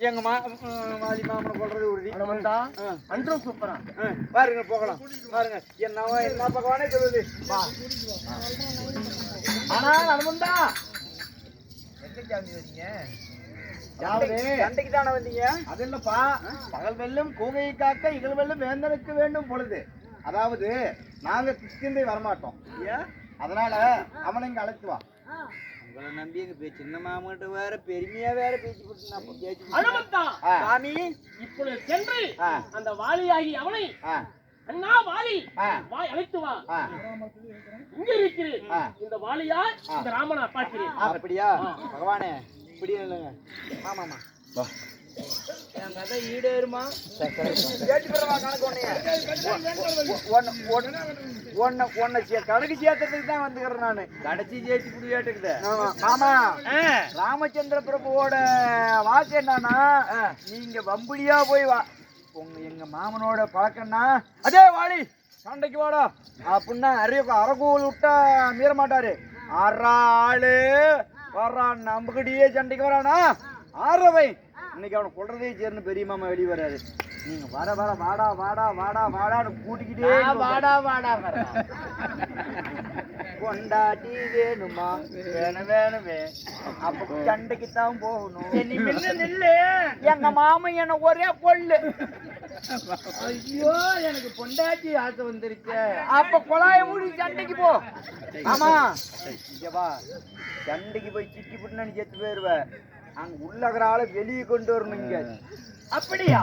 எங்க வாலி மாமனை கொள்றது உறுதி. அன்றும் சூப்பரா பாருங்க, போகலாம் பாருங்க. என்ன பகவானே சொல்லுது. ஆனா அனுமந்தா சண்டைக்கு தானே வந்தீங்க? அது இல்லப்பா, பகல் வெல்லும் கூகையை காக்க இகழ் வெல்லும் வேந்தனுக்கு வேண்டும் பொழுது. அதாவது நாங்க கிஷ்கிந்தை வரமாட்டோம், அதனால அவனை இங்க அழைத்து வா. உங்களை நம்பி எங்க சின்ன மாமன்ட்ட வேற பெருமையா வேற பேச்சு கொடுத்து சாமி இப்பொழுது சென்று அந்த வாலியாகி அவனை அண்ணா வாலி வாய் அழைத்து வா, இங்க இருக்கிறேன் இந்த வாலியா இந்த ராமனா பார்க்கிறேன். அப்படியா பகவானே? இப்படி இல்லைங்க. ஆமாமா என் கதை ஈடேறுமா? கணக்கு சேர்த்ததுக்கு தான் வந்துக்கிறேன் நானு. கடைசி ஜெயிச்சு குடியாட்டுக்குது. ஆமா, ராமச்சந்திர பிரபுவோட வாக்கு என்னன்னா, நீங்க வம்புடியா போய் வா, எங்க மாமனோட பழக்கம்னா அதே வாடி சண்டைக்கு வாடா அப்படின்னா அரைக்கூல் விட்டா மீற மாட்டாரு. ஆளு வர்றான், நம்புகிட்டே சண்டைக்கு வரானா ஆறவை. இன்னைக்கு அவனை கொள்றதே சேர்ந்து பெரிய மாமா வெளியே வராது. நீங்க வர வர வாடா வாடா வாடா வாடான்னு கூட்டிக்கிட்டே வாடா வாடா கொண்டாட்டி வேணுமா? வேணுமே. அப்ப சண்டைக்கு தான் போகணும். எங்க மாமன் என்ன ஒரே கொள்ளு. ஐயோ, எனக்கு பொண்டாட்டி ஆசை வந்துருச்சு. அப்ப குழாய மூடி சண்டைக்கு போ. ஆமா, வா, சண்டைக்கு போய் சிக்கி புட்டு செத்து போயிருவ. அங்க உள்ளகிற ஆளை வெளியே கொண்டு வரணும். இங்க அப்படியா?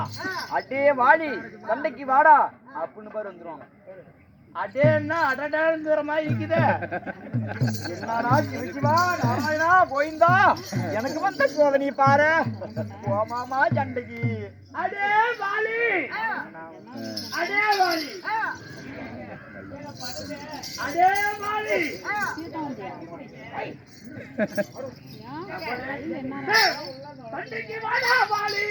அடே வாடி சண்டைக்கு வாடா அப்படின்னு பேர் வந்துருவாங்க. அடேன்னா அடடாங்கிற மாதிரி இருக்குது. என்னடா சிவசிவா நாராயணா கோயிந்தா, எனக்கு வந்த சோதனை பாரு. போமாமா சண்டைக்கு. அடே வாலி, அடே வாலி, அடே வாலி, சண்டைக்கு வாடா வாலி.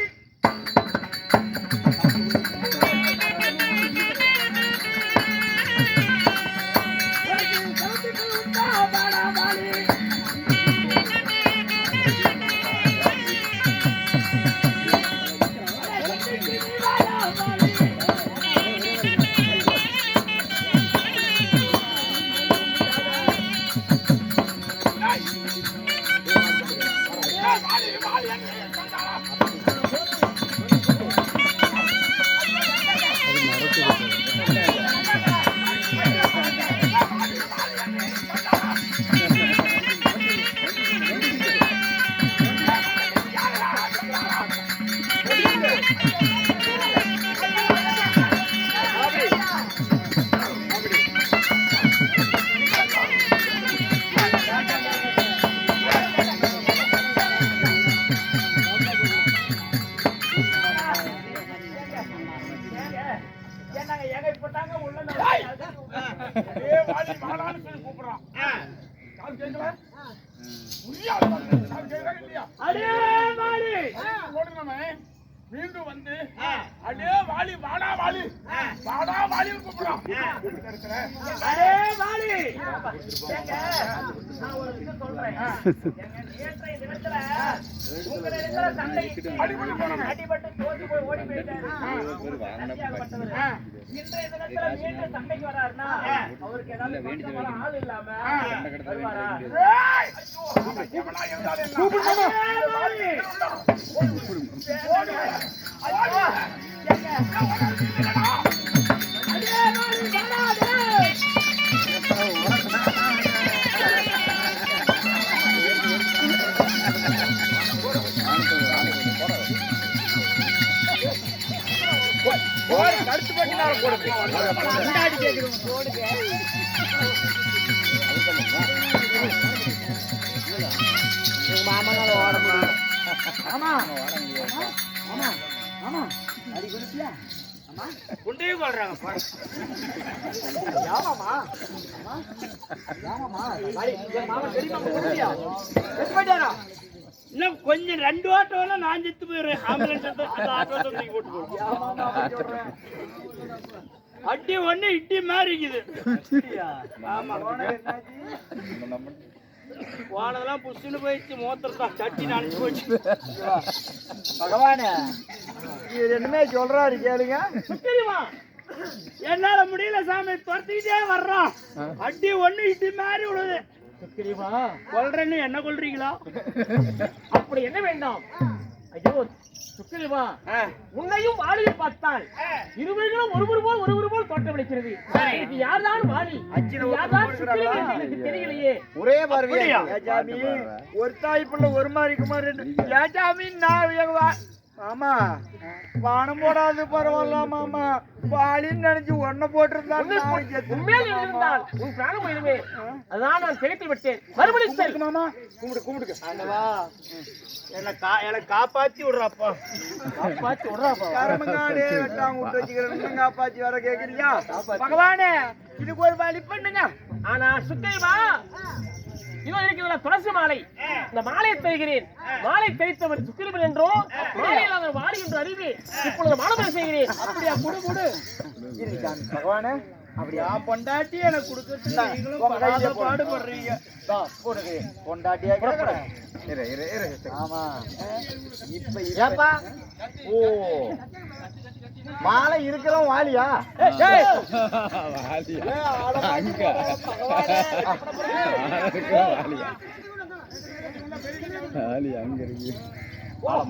மீண்டும் வந்து அடே வாலி வாடா வாலி வாடா வாலி கூப்பிடுறான். அடே வாலி, நான் ஒரு விஷயம் சொல்றேன். நேற்றைய தினத்துல உங்களை இருக்கிற சண்டைக்கு அடிபட்டு தோத்து போய் ஓடி போயிட்டாரு. இன்றைய தினத்துல மீண்டும் சண்டைக்கு வராருன்னா அவருக்கு ஏதாவது ஆள் இல்லாம வருவாரா? கருத்து பட்டினால போடுது. மாமனால ஓட முடியும். ஆமா ஆமா ஆமா அடி குடிப்பியா? ஆமா குண்டையும் கொள்றாங்க. ஆமாமா ஆமாமா மாமா தெரியுமா? குடிப்பியா? செத்து போயிட்டாரா? இன்னும் கொஞ்சம் 2 ஆட்டோனா நான் செத்து போயிடுறேன். ஆம்புலன்ஸ் அந்த ஆட்டோ தூக்கி போட்டு போடுறேன். அடி ஒண்ணு இட்டி மாதிரி இருக்குது. ஆமா போனதெல்லாம் புஷ்ஷுன்னு போயிடுச்சு மோத்திரத்தா சட்டி நினைச்சு போச்சு பகவானே இவர் என்னமே சொல்றாரு கேளுங்க. சுக்கிரிமா என்னால முடியல சாமி துரத்திக்கிட்டே வர்றோம் அடி ஒண்ணு இடி மாதிரி விடுது சுக்கிரிமா கொல்றேன்னு என்ன கொல்றீங்களா அப்படி என்ன வேண்டாம் ஐயோ சுக்கிரிமா உன்னையும் வாலியை பார்த்தால் இருவர்களும் ஒருவர் போல் தோற்றமளிக்கிறது இது யார்தான் வாலி யார்தான் சுக்கிரிமா என்று எனக்கு தெரியலையே ஒரே பார்வையா ஏஜாமி ஒரு தாய் பிள்ளை ஒரு மாதிரி குமார் ஏஜாமி நான் ஆமா பணம் போடாது பரவாயில்ல மாமா பாலின்னு நினைச்சு ஒன்ன போட்டிருந்தால் உண்மையாக இருந்தால் உன் பிராணம் போயிடுமே அதான் நான் திகைத்து விட்டேன் மறுபடியும் மாமா கும்பிடுக்கு ஆண்டவா என்னை காப்பாத்தி விடுறாப்பா காப்பாத்தி விடுறாப்பா கரமங்காடு வெட்டாங்க விட்டு வச்சுக்கிறேன் காப்பாத்தி வர கேக்குறியா பகவானே இதுக்கு ஒரு வழி பண்ணுங்க ஆனா சுக்கைவா இதோ இருக்கிற துளசி மாலை இந்த மாலையை தருகிறேன் மாலை தெரித்தவர் சுக்கிரவன் என்றும் மாலையில் அவர் வாடி என்று அறிவி இப்பொழுது மாலை செய்கிறேன் அப்படியா குடு பகவானே அப்படியா பொண்டாட்டி எனக்கு கொடுக்கறது பாடுபடுறீங்க பொண்டாட்டியா கேக்குறேன் ஆமா இப்ப ஓ மாலை இருக்கிறோம் வாலியா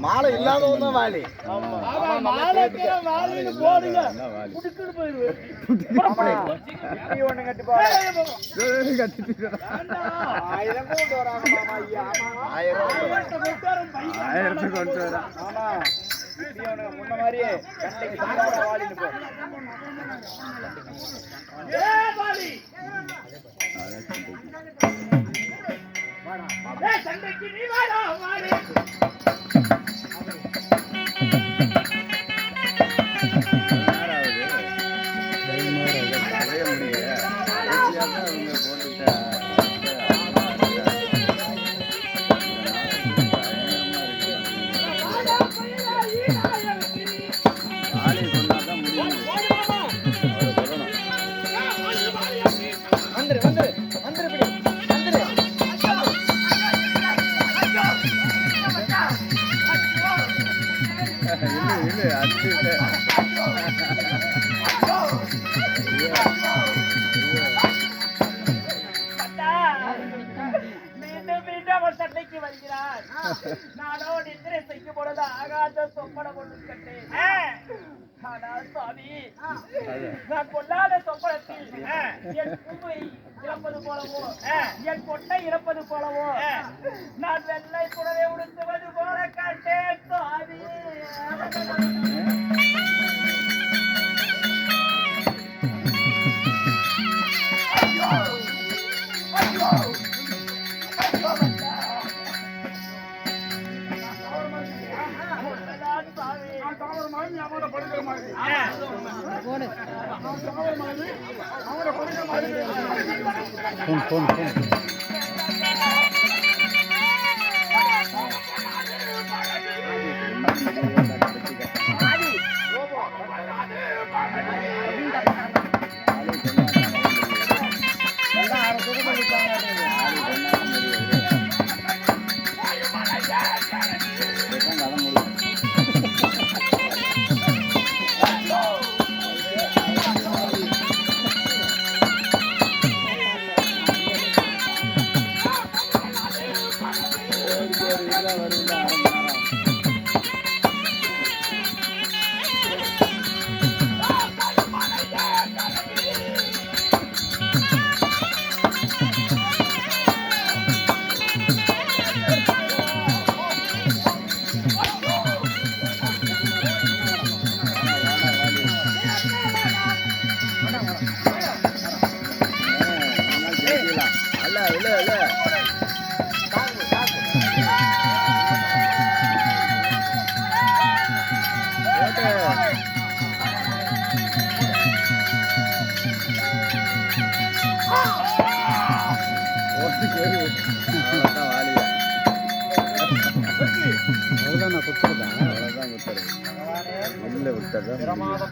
மாலை இல்லாதவங்க தான் வாலி போடுங்க ஒண்ணு கட்டு போற 1000 கொண்டு வராங்க மாமா ஐயா 1000 கொண்டு வர ஆமா முன்ன மாதிரியே கண்டைக்கு சாப்பிட வாலின்னு போ சண்டைக்கு நீ வாடா வாடி சண்டைக்கு வருகிறார் நானோ நித்திரை செய்யும் பொழுது ஆகாத சொப்பனம் ஒன்று கட்டேன் ஆனால் சுவாமி நான் கொள்ளாத சொப்பனத்தில் என் பூவை இறப்பது போலவோ என் கொட்டை இறப்பது போலவோ நான் வெள்ளை புடவை உடுத்துவது போல கட்டேன் சுவாமி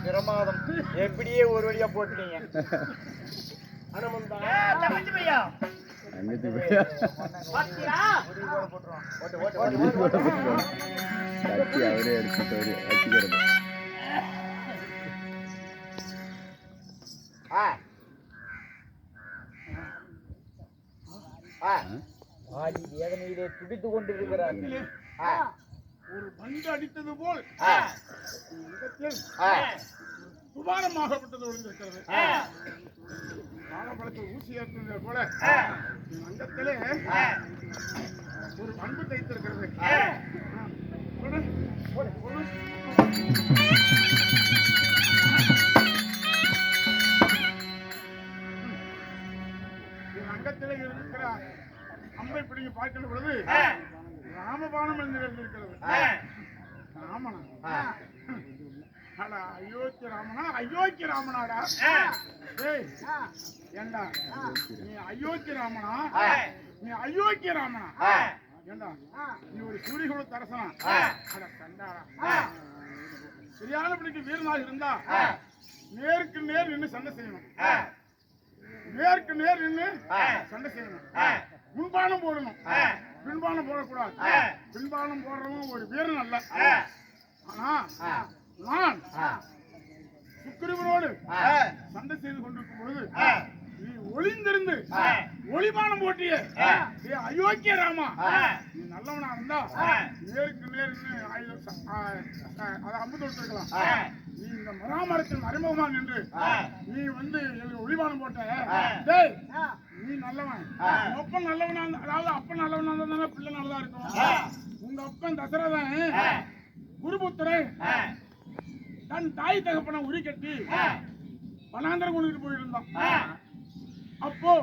பிரமாதம் எப்படியே ஒரு வழியா போட்டுட்டீங்க. பாத்தியா? வாலி வேதனையிலே துடித்துக் கொண்டிருக்கிறார். ஒரு பந்து அடித்தது போல் துபாரமாகப்பட்டது ஒளிந்திருக்கிறது. வாழைப்பழத்தில் ஊசி ஏற்றுவது போல அங்கத்திலே ஒரு பண்பு தைத்திருக்கிறது. அங்கத்திலே இருக்கிற அம்பை பிடிங்க பார்க்கிற பொழுது ராமபானம் எழுந்திருக்கிறது. ராமனா அயோக்கிய ராமனா? அயோக்கிய ராமனாடா? ஏண்டா நீ அயோக்கிய ராமனா? நீ அயோக்கிய ராமனா? ஏண்டா நீ ஒரு சூரியகுல தரசனா? அட கண்டாரா, சரியான பிடிக்கு வீரனாக இருந்தா நேருக்கு நேர் நின்று சண்டை செய்யணும். நேருக்கு நேர் நின்று சண்டை செய்யணும். முன்பானம் போடணும், பின்பானம் போடக்கூடாது. பின்பானம் போடுறவன் ஒரு வீரன் அல்ல. ஆனா நான் சுக்கிரவனோடு சண்டை செய்து கொண்டிருக்கும் பொழுது நீ ஒளிந்திருந்து ஒளிபானம் போட்டிய அயோக்கிய ராமா, நீ நல்லவனா இருந்தா நேருக்கு நேர் அதை அம்பு தொடுத்திருக்கலாம். நீ இந்த மராமரத்தில் மறைமுகமா நின்று நீ வந்து எனக்கு ஒளிபானம் போட்ட, நீ நல்லவன். அப்பன் நல்லவனா, அதாவது அப்பன் நல்லவனா இருந்தா பிள்ளை நல்லதா இருக்கும். உங்க அப்பன் தசரதன் குருபுத்திரன் தன் தாய் தகப்பனை உரி கட்டி வனாந்தரம் கொண்டுட்டு போயிருந்தான். அப்போ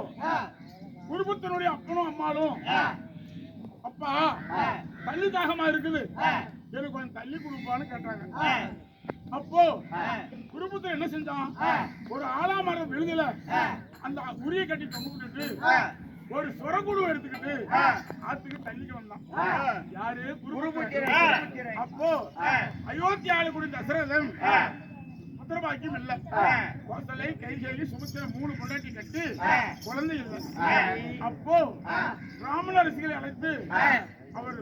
குருபுத்திரனுடைய அப்பனும் அம்மாளும், அப்பா தள்ளி தாகமா இருக்குது, எனக்கு கொஞ்சம் தள்ளி கொடுப்பான்னு கேட்டாங்க. அப்போ குருபுத்திரன் என்ன செஞ்சான், ஒரு ஆலாமரம் விழுதுல அந்த உரிய கட்டி தொங்கிட்டு ஒரு சொரக்குடு எடுத்துக்கிட்டு ஆத்துக்கு தள்ளிக்கு வந்தான். யாரு? குருபுத்திரன். அப்போ அயோத்தியாவில் கூடிய தசரதன் புத்திரபாக்கியம் இல்ல, கோசலை கைகேயி சுமித்திர 3 பொண்டாட்டி கட்டி குழந்தை இல்லை. அப்போ பிராமண ரிஷிகளை அழைத்து அவர்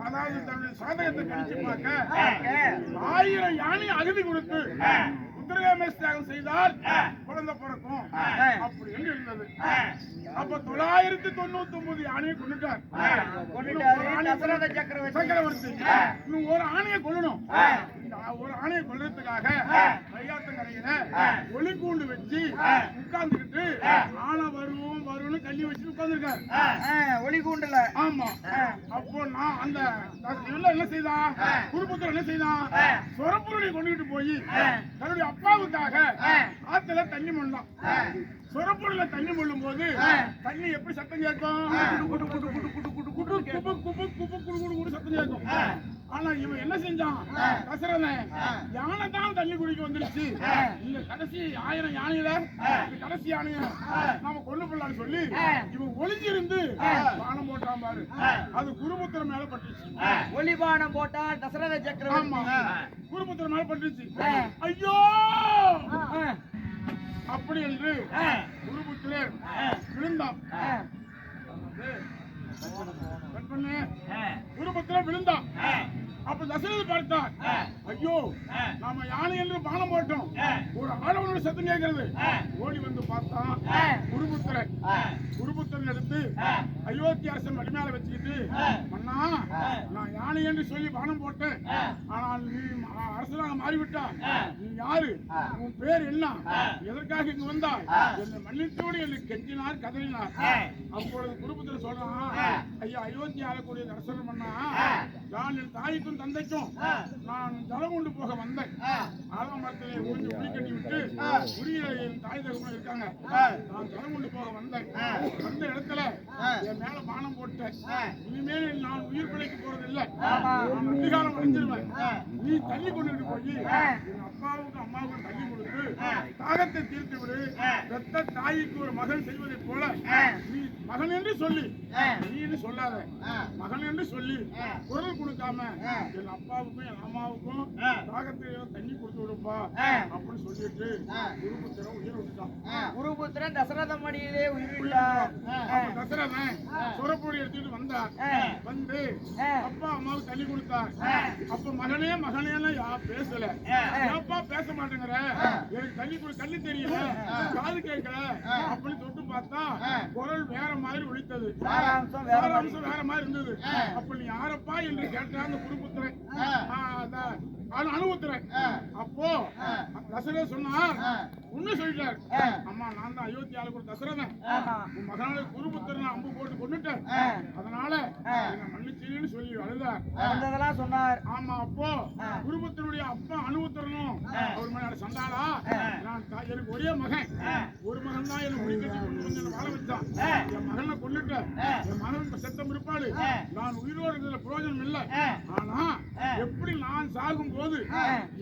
அதாவது தன்னுடைய சாதகத்தை கணிச்சு பார்க்க 1000 யானை அகதி கொடுத்து உத்தரகாமேஷ் தியாகம் செய்தால் குழந்தை பிறக்கும் அப்படி என்று இருந்தது. அப்ப 999 யானையை கொண்டுட்டார் சக்கரவர்த்தி. இன்னும் ஒரு ஆணையை கொல்லணும். ஒரு ஆணையை கொல்றதுக்காக கையாத்தங்கரையில ஒளி கூண்டு வச்சு உட்கார்ந்துக்கிட்டு ஆனை வருவோம் வரும்னு கண்ணி வச்சு உட்கார்ந்துருக்காரு ஒளி கூண்டுல. ஆமா. அப்போ நான் அந்த என்ன செய்தான், குருபுத்திரன் என்ன செய்தான், சொரப்பொருளை கொண்டுகிட்டு போய் தன்னுடைய அப்பாவுக்காக ஆத்துல தண்ணி மொண்டான். சொரப்பொருளை தண்ணி மொள்ளும் போது தண்ணி எப்படி சத்தம் கேட்கும், சத்தம் கேட்கும். ஆனா இவன் என்ன செஞ்சான், தசரதன் யானை தான் தண்ணி குடிக்க வந்துருச்சு, இந்த கடைசி 1000 யானையில கடைசி யானைய நாம கொண்டு போடலான்னு சொல்லி இவன் ஒளிஞ்சிருந்து பானம் போட்டான் பாரு. அது குருபுத்திரன் மேல பட்டுச்சு. ஒளிபானம் போட்டா தசரத சக்கரவர்த்தி குருபுத்திரன் மேல பட்டுச்சு. ஐயோ அப்படி என்று குருபுத்திரன் விழுந்தான். குருபுத்திரன் விழுந்தான். அப்ப தசரதன் பார்த்தார், ஐயோ நாம யானை என்று பானம் போட்டோம், ஒரு ஆடவனோட சத்தம் கேட்கிறது. ஓடி வந்து பார்த்தான் குருபுத்திரன் எடுத்து அயோத்தி அரசன் மடிமேல வச்சுக்கிட்டு, மன்னா நான் யானை என்று சொல்லி பானம் போட்டேன், ஆனால் நீ அரசனாக மாறிவிட்டா, நீ யாரு, உன் பேர் என்ன, எதற்காக இங்கு வந்தாய், என்னை மன்னித்தோடு என்னை கெஞ்சினார் கதறினார். அப்பொழுது குருபுத்திரன் சொல்றான், ஐயா அயோத்தி ஆளக்கூடிய அரசன் மன்னா, நான் என் தாய்க்கும் தந்தைக்கும் நான் ஜலம் கொண்டு போக வந்தேன். ஆலமரத்திலே ஊஞ்சி உரி கட்டி விட்டு உரிய என் தாய் தகவல் இருக்காங்க, நான் ஜலம் கொண்டு போக வந்தேன். வந்த இடத்துல என் மேல பானம் போட்டேன். இனிமேல் நான் உயிர் பிழைக்க போறது இல்லை, நான் அதிகாரம் அடைஞ்சிருவேன். நீ தள்ளி கொண்டுட்டு போய் என் அப்பாவுக்கும் அம்மாவுக்கும் தள்ளி கொடுத்து தாகத்தை தீர்த்து விடு. பெத்த தாய்க்கு ஒரு மகன் செய்வதை போல நீ மகன் என்று சொல்லி, நீ சொல்லாத, மகன் என்று சொல்லி குரல் கொடுக்காம என் அப்பாவுக்கும் என் அம்மாவுக்கும் தாகத்தையும் தண்ணி கொடுத்து விடுப்பா அப்படின்னு சொல்லிட்டு குருபுத்திரன் உயிர் விட்டுட்டான். குருபுத்திரன் தசரத மடியிலே உயிரிட்டார். தசரதன் சுரப்பொடி எடுத்துட்டு வந்தார். வந்து அப்பா அம்மாவுக்கு தண்ணி கொடுத்தார். அப்ப மகனே மகனேன்னு பேசல. அப்பா பேச மாட்டேங்கிற, எனக்கு தண்ணி கண்ணு தெரியல, காது கேட்கல அப்படின்னு தொட்டு பார்த்தா குரல் வேற மாதிரி ஒழித்தது, சாராம்சம் வேற மாதிரி இருந்தது. அப்ப நீ யாரப்பா என்று கேட்டா அந்த குருபுத்திரன் அனுபவத்துறேன். அப்போ தசரதன் சொன்னார், உன்ன சொல்லிட்டார், அம்மா நான் தான் அயோத்தி ஆளு கூட தசரதன், உன் மகனால குருபுத்திரனை அம்பு போட்டு கொண்டுட்டேன், அதனால என்ன மன்னிச்சுன்னு சொல்லி அழுதார் சொன்னார். ஆமா. அப்போ குருபுத்திரனுடைய அப்பா அனுபவத்துறனும் அவர் மேல சண்டாளா, நான் எனக்கு ஒரே மகன், ஒரு மகன் தான் என்ன உயிர் கட்டி கொண்டு வந்து வாழ வச்சான், என் மகனை கொண்டுட்டேன், என் மகன் செத்தம் இருப்பாடு, நான் உயிரோடு இருக்கிற பிரயோஜனம் இல்லை. ஆனா எப்படி நான் சாகும் போது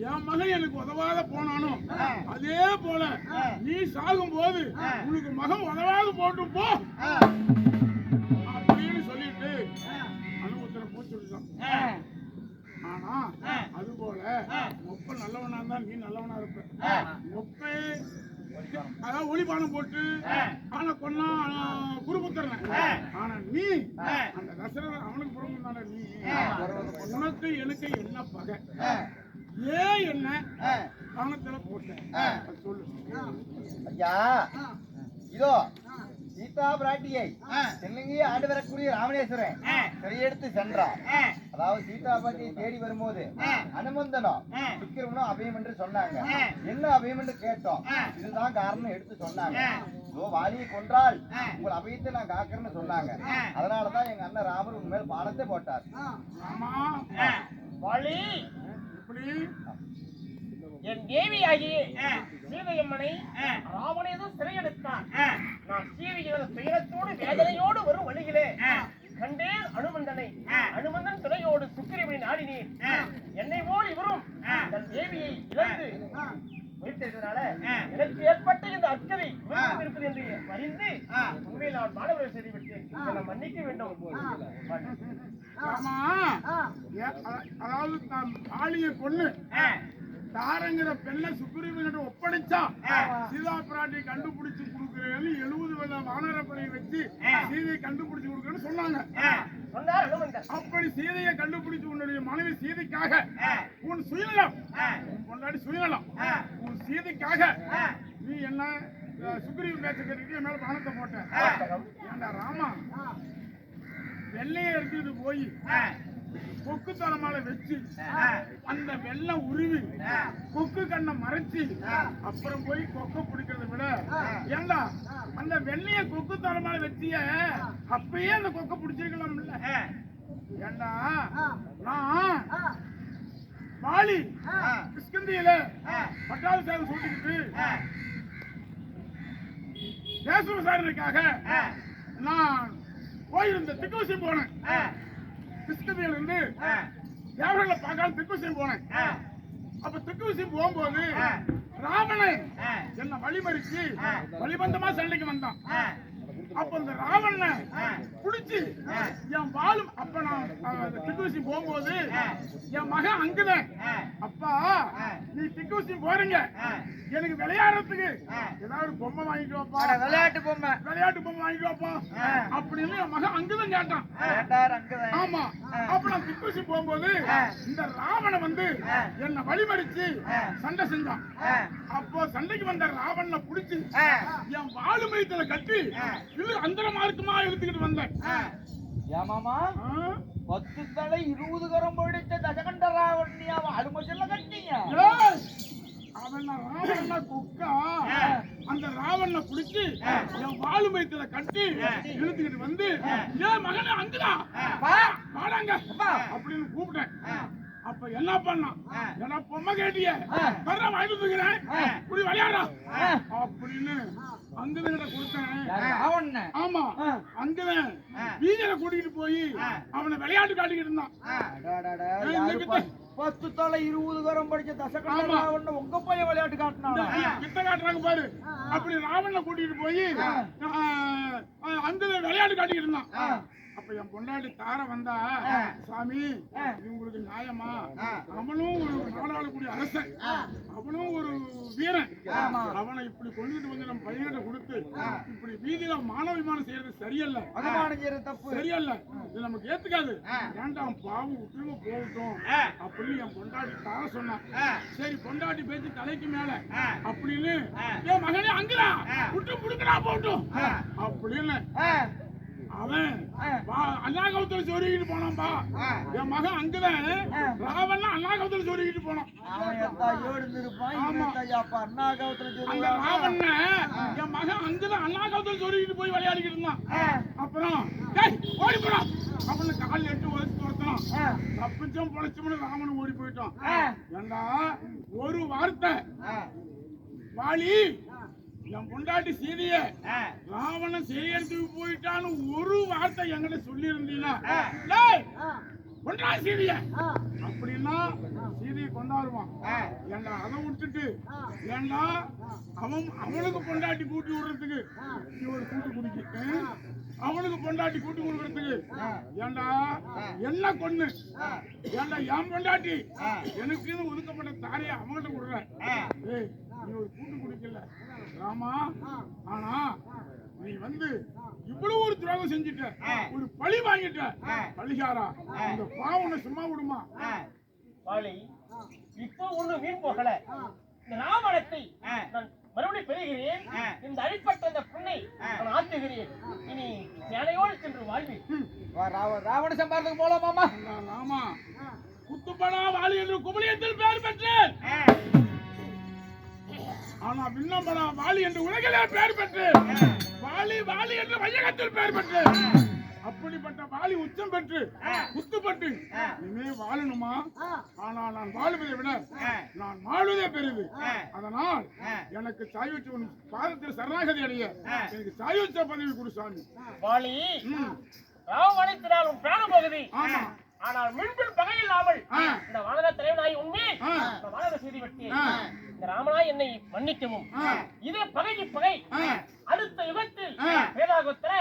என் மகன் எனக்கு உதவாத போனானோ அதே போல நீ சாகும் போது உனக்கு மகன் உதவாத போட்டு போ அப்படின்னு சொல்லிட்டு அனுபவத்துல போச்சுட்டான். ஆனா அது போல ஒப்ப நல்லவனா இருந்தா நீ நல்லவனா இருப்ப. ஒப்பே அதாவது ஒளிபானம் போட்டு ஆனா கொன்னா குருபுத்திரன். ஆனா நீ அந்த தசரதன் அவனுக்கு பிறந்தான நீ உனக்கு எனக்கு என்ன பகை, ஏன் என்ன காரணத்துல போட்ட சொல்லு. ஐயா, இதோ சீதா பிராட்டியை தென்னிங்கே ஆண்டு வரக்கூடிய ராமணேஸ்வரன் சிறையெடுத்து சென்றார். அதாவது சீதா பிராட்டியை தேடி வரும்போது அனுமந்தனோ சுக்கிரவனோ அபயம் என்று சொன்னாங்க. என்ன அபயம் என்று கேட்டோம். இதுதான் காரணம் எடுத்து சொன்னாங்க. வாலியை கொன்றால் உங்கள் அபயத்தை நான் காக்கிறேன்னு சொன்னாங்க. அதனாலதான் எங்க அண்ணன் ராமர் உண்மையில பாலத்தை போட்டார். வாலி என் தேவியாகிய சீதையம்மனை ராவணேதும் சிறையெடுத்தான். நான் சீதையின் துயரத்தோடு வேதனையோடு வரும் வழியிலே கண்டேன் அனுமந்தனை. அனுமந்தன் துணையோடு சுக்கிரவனை நாடினேன். என்னை போல் இவரும் தன் தேவியை இழந்து வைத்ததனால எனக்கு ஏற்பட்ட இந்த அக்கறை இருப்பது என்று அறிந்து உண்மையில் நான் மாணவரை செய்துவிட்டேன். என்னை மன்னிக்க வேண்டும். அதாவது தான் ஆளிய கொண்டு தாரங்கிற பெண்ணை சுக்ரீவன் ஒப்படைச்சா சீதா பிராட்டியை கண்டுபிடிச்சு கொடுக்குறேன்னு 70 வானரப்படையை வச்சு சீதையை கண்டுபிடிச்சு கொடுக்குறேன்னு சொன்னாங்க. அப்படி சீதையை கண்டுபிடிச்சு உன்னுடைய மனைவி சீதைக்காக உன் சுயநலம், கொண்டாடி சுயநலம், உன் சீதைக்காக நீ என்ன சுக்ரீவன் பேச்ச கேட்டுக்கிட்டு என் மேல பானத்தை போட்ட. ஏண்டா ராமா, வெள்ளையை எடுத்துட்டு போய் கொக்கு தலைமால வச்சு அந்த வெள்ளம் உருவி கொக்கு கண்ணை மறைச்சு அப்புறம் போய் கொக்க பிடிக்கிறத விட, ஏண்டா அந்த வெள்ளைய கொக்கு தலைமால வச்சிய அப்பயே அந்த கொக்க பிடிச்சிருக்கலாம்ல. ஏண்டா நான் வாலி கிஷ்கிந்தியில பட்டாபிஷேகம் சொல்லிக்கிட்டு தேச விசாரணைக்காக நான் போயிருந்த திக்குவசி போனேன். கிஷ்கிந்தியில இருந்து தேவர்களை பார்க்காம திக்குவசி போனேன். அப்ப திக்குவசி போகும்போது ராவணன் என்ன வழிமறிச்சு வழிபந்தமா சண்டைக்கு வந்தான். அப்ப இந்த ராவணனை புடிச்சு என் வாழும் அப்ப நான் திக்குவசி போகும்போது என் மகன் அங்குதான், அப்பா நீ திக்குவசி போறீங்க, எனக்கு விளையாடுறதுக்கு ஏதாவது பொம்மை வாங்கிட்டு வாப்பா, விளையாட்டு பொம்மை வாங்கிட்டு வாப்பா அப்படின்னு என் மகன் அங்குதான் கேட்டான். ஆமா. அப்ப நான் திக்குவசி போகும்போது இந்த ராவணன் வந்து என்ன வழிமறிச்சு சண்டை செஞ்சான். அப்போ சண்டைக்கு வந்த ராவணனை புடிச்சு என் வாழு மையத்துல கட்டி அந்தரமா இருக்குமா எடுத்துக்கிட்டு வந்தேன். ஏமாமா 10 தலை 20 கரம் போயிடுச்ச தசகண்ட ராவணியா அலுமச்சல்ல கட்டிங்க. அவன் ராவண குக்கா அந்த ராவணனை புடிச்சு என் வாழு மையத்துல கட்டி இழுத்துக்கிட்டு வந்து ஏன் மகனே அங்குதான் வாடாங்க அப்படின்னு கூப்பிட்டேன். அப்ப என்ன பண்ணான், என்ன பொம்மை கேட்டிய வர்ற வாங்கிட்டு வந்துக்கிறேன் இப்படி விளையாடா அப்படின்னு அங்கதான் கொடுத்தேன். ஆமா, அங்கதான் வீதியில கூட்டிட்டு போய் அவனை விளையாட்டு காட்டிக்கிட்டு இருந்தான். 10 தலை 20 கரம் படிச்ச தசகண்ட உங்க பையன் விளையாட்டு காட்டினாங்க கிட்ட காட்டுறாங்க பாரு. அப்படி ராவணனை கூட்டிட்டு போய் அங்க விளையாட்டு காட்டிக்கிட்டு இருந்தான். அப்ப என் பொண்டாட்டி தார வந்தா சாமி இது உங்களுக்கு நியாயமா? அவனும் ஒரு நாடாளக்கூடிய அரசன், அவனும் ஒரு வீரன், அவனை இப்படி கொண்டுட்டு வந்து நம்ம பையன்கிட்ட கொடுத்து இப்படி வீதியில மானவிமானம் செய்யறது சரியல்ல, சரியல்ல, இது நமக்கு ஏத்துக்காது, வேண்டாம் பாவம் விட்டுருங்க போகட்டும் அப்படின்னு என் பொண்டாட்டி தார சொன்னான். சரி பொண்டாட்டி பேச்சு தலைக்கு மேல அப்படின்னு என் மகனே அங்கதான் விட்டு புடுக்கடா போகட்டும் அப்படின்னு அவன் அண்ணாகவத்துல சொருகிட்டு போனான்பா. என் மகன் அங்கதான் ராவன் அண்ணாகவத்துல சொருகிட்டு போனான். அந்த ராவன் என் மகன் அங்கதான் அண்ணாகவத்துல சொருகிட்டு போய் விளையாடிக்கிட்டு இருந்தான். அப்புறம் ஓடி போனான் அப்படின்னு கால் எட்டு உதச்சு துரத்தான். தப்பிச்சோம் பொழைச்சோம்னு ராமன் ஓடி போயிட்டான். ஏண்டா ஒரு வார்த்தை வாலி என் பொண்டாட்டி சீதைய ராவணன் செய்யறதுக்கு போயிட்டான்னு ஒரு வார்த்தை என்கிட்ட சொல்லி இருந்தீங்கன்னா கொண்டா சீதைய அப்படின்னா சீதையை கொண்டாடுவான். ஏண்டா அதை விட்டுட்டு ஏண்டா அவனுக்கு பொண்டாட்டி கூட்டி விடுறதுக்கு ஒரு கூட்டு குடிக்க அவனுக்கு பொண்டாட்டி கூட்டி கொடுக்கறதுக்கு ஏண்டா என்ன கொன்னு ஏண்டா என் பொண்டாட்டி எனக்குன்னு ஒதுக்கப்பட்ட தாரைய அவங்கள்ட்ட கொடுற. ஏய் நீ ஒரு கூட்டு குடிக்கல ராமா, ஆனா நீ வந்து இவ்வளவு ஒரு துரோகம் செஞ்சுட்ட, ஒரு பழி வாங்கிட்ட, பழிகாரா இந்த பாவனை சும்மா விடுமா? வாலி இப்போ ஒண்ணு வீண் போகல. இந்த ராவணத்தை நான் மறுபடியும் பெறுகிறேன். இந்த அடிப்பட்ட இந்த புண்ணை நான் ஆற்றுகிறேன். இனி சேனையோடு சென்று வாழ்வி. ராவண சம்பாரத்துக்கு போலாமாமா? ராமா குத்துப்படா வாலி என்று குமரியத்தில் பெயர் பெற்றேன். ஆனா விண்ணம்படா வாலி என்று உலகிலே பெயர் பெற்று வாலி வாலி என்று வையகத்தில் பெயர் பெற்று அப்படிப்பட்ட வாலி உச்சம் பெற்று குத்துப்பட்டு இனிமே வாழணுமா? ஆனா நான் வாழ்வதை விட நான் வாழ்வதே பெரிது. அதனால் எனக்கு சாயுச்ச பாதத்தில் சரணாகதி அடைய எனக்கு சாயுச்ச பதவி கொடு சாமி. வாலி ராவணத்தினால் உன் பிராணம் போகுது. ஆனால் மின்பின் பகை இல்லாமல் இந்த வானர தலைவனாய் உண்மை வானர செய்தி வெட்டி இந்த ராமனாய் என்னை மன்னிக்கவும். இதே பகைக்கு பகை அடுத்த யுகத்தில் வேதாகோத்திர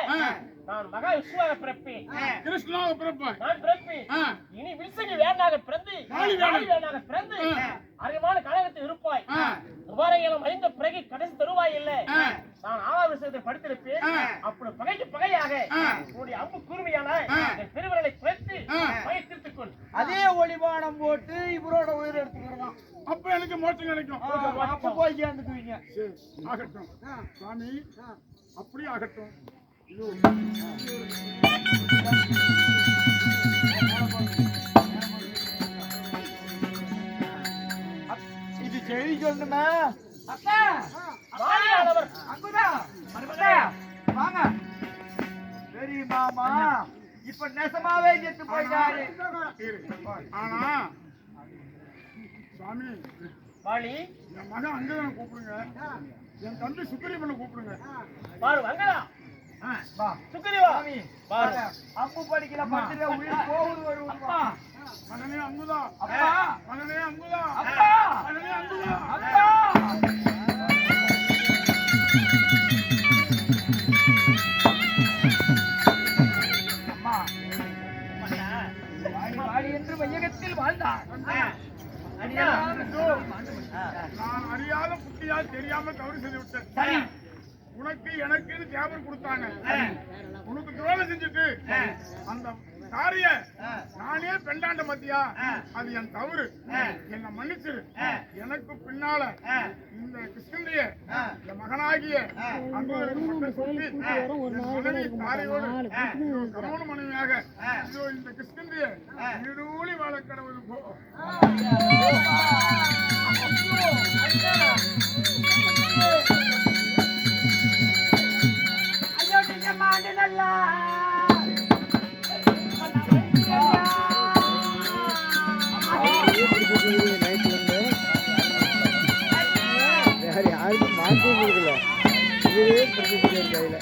நான் மகா விஷ்ணுவாக பிறப்பேன், கிருஷ்ணாக பிறப்பேன், நான் பிறப்பேன். இனி வில்சங்கி வேண்டாக பிறந்து வேண்டாக பிறந்து அருகமான காலகத்தில் இருப்பாய். துபாரையிலும் அறிந்த பிறகு கடைசி தருவாய் இல்லை. நான் 6வது விஷயத்தை படித்திருப்பேன். அப்படி பகைக்கு பகையாக உன்னுடைய அம்பு கூர்மையான என் பெருவர்களை குறைத்து பகை தீர்த்துக் கொள். அதே ஒளிபானம் போட்டு இவரோட உயிர் எடுத்துக்கிறோம். அப்ப எனக்கு மோட்சம் கிடைக்கும். அப்ப போய் சேர்ந்துக்குவீங்க. ஆகட்டும் சாமி, அப்படி ஆகட்டும். இது செய்தி சொல்லணுமா? அப்பா வாலியானவர் வாங்க. சரி மாமா, இப்ப நெசமாவே செத்து போயிட்டாரு. ஆனா சாமி வாலி என் மகன் அங்கதான் கூப்பிடுங்க, என் தம்பி சுக்கிரீவனை கூப்பிடுங்க. பாரு வங்கடா சுக்கிரீவா பாரு அம்பு படிக்கல பட்டில உயிர் போகுது வருது. அப்பா மகனே அங்குதா, அப்பா மகனே அங்குதா, அப்பா மகனே அங்குதா, அப்பா அம்மா வாடி வாடி என்று வையகத்தில் வாழ்ந்தார். நான் அறியாத புத்தியா தெரியாம தவறு செய்து விட்டேன். சரி, உனக்கு எனக்குன்னு தேவர் கொடுத்தாங்க, உனக்கு துரோகம் செஞ்சுட்டு அந்த காரிய நானே பெண்டாண்ட மத்தியா, அது என் தவறு, என்ன மன்னிச்சிரு. எனக்கு பின்னால இந்த கிருஷ்ணந்திய என் மகனாகிய அங்கு சொல்லி மனைவி தாரையோடு கணவன மனைவியாக இந்த கிருஷ்ணந்திய நீடூழி வாழ கடவுள் போ. ஐயோ நீங்க மாண்டனல்லா யாருக்கும் மாற்றி கொடுக்கல, இதுவே பிரச்சனை கையில.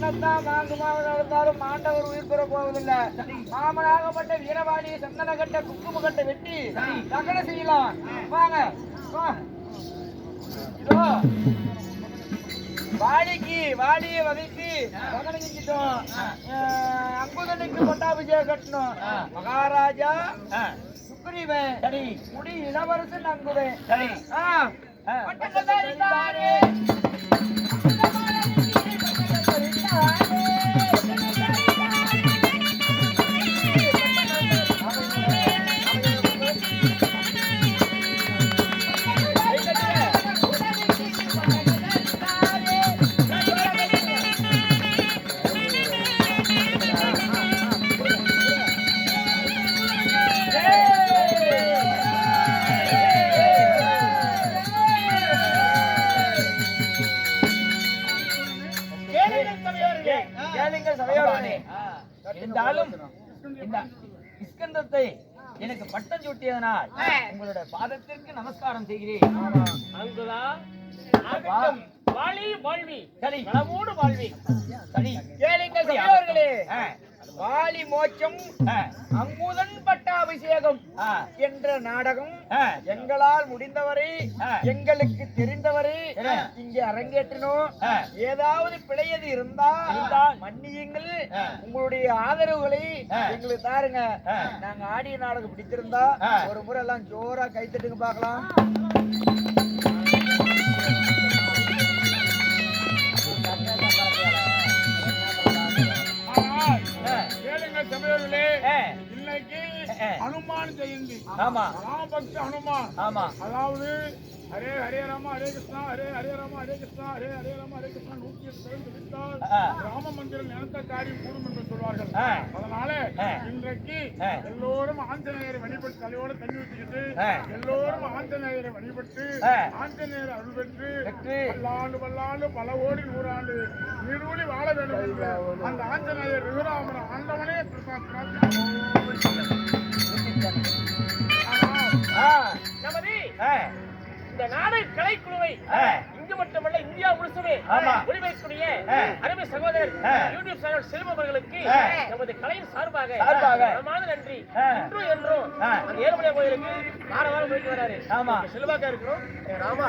என்னத்தான் மாங்குமாக நடந்தாலும் மாண்டவர் உயிர் பெற போவதில்லை. மாமனாகப்பட்ட வீரவாணி சந்தன கட்ட குங்கும கட்ட வெட்டி தகன செய்யலாம். வாங்க இதோ வாடியை வதைத்து தகனம் செஞ்சிட்டோம். அங்குதனுக்கு பட்டாபிஷேகம் கட்டணும். மகாராஜா சுக்ரீவன் சரி, முடி இளவரசன் அங்குதன் சரி. இருந்தாலும் இந்த இஸ்கந்தத்தை எனக்கு பட்டம் சூட்டியதனால் உங்களுடைய பாதத்திற்கு நமஸ்காரம் செய்கிறேன். வாழி வாழ்வி சரி, நலமோடு வாழ்வி சரி. கேளுங்கள் சகோதரர்களே, வாலி மோட்சம் அங்குதன் பட்டாபிஷேகம் என்ற நாடகம் எங்களால் முடிந்தவரை எங்களுக்கு தெரிந்தவரை இங்கே அரங்கேற்றினோம். ஏதாவது பிழையது இருந்தால் மன்னியுங்கள். உங்களுடைய ஆதரவுகளை எங்களுக்கு தாருங்க. நாங்க ஆடிய நாடகம் பிடித்திருந்தா ஒரு முறை எல்லாம் ஜோரா கைத்தட்டுங்க பார்க்கலாம். இன்னைக்கு ஹனுமான் ஜெயந்தி. ஆமா, ராமபக்த ஹனுமான். ஆமா, அதாவது ஹரே ஹரே ராமா ஹரே கிருஷ்ணா ஹரே ஹரே ராமா ஹரே கிருஷ்ணா ஹரே ஹரே ராமா ஹரே கிருஷ்ணா 108 தெரிவித்தால் ராம மந்திரம் நினைத்த காரியம் கூடும் என்று சொல்வார்கள். அதனால இன்றைக்கு எல்லோரும் ஆஞ்சநேயரை வழிபட்டு தலையோட தண்ணி ஊற்றிக்கிட்டு எல்லோரும் ஆஞ்சநேயரை வழிபட்டு ஆஞ்சநேயர் அருள் பெற்று பல்லாண்டு பல்லாண்டு பல கோடி 100 ஆண்டு நீடூழி வாழ வேண்டும் என்று அந்த ஆஞ்சநேயர் ரகுராமன் ஆண்டவனே இந்த நாடு கலைக்குழுவை இங்கு மட்டுமல்ல இந்தியா முழுசுமே ஒளிபரக்கூடிய அருமை சகோதரர் யூடியூப் சேனல் செல்வம் அவர்களுக்கு நமது கலையின் சார்பாக நன்றி. இன்றும் என்றும் அந்த ஏழுமலை கோயிலுக்கு வாரம் போயிட்டு வராரு. செல்வாக்கா இருக்கிறோம். ராமா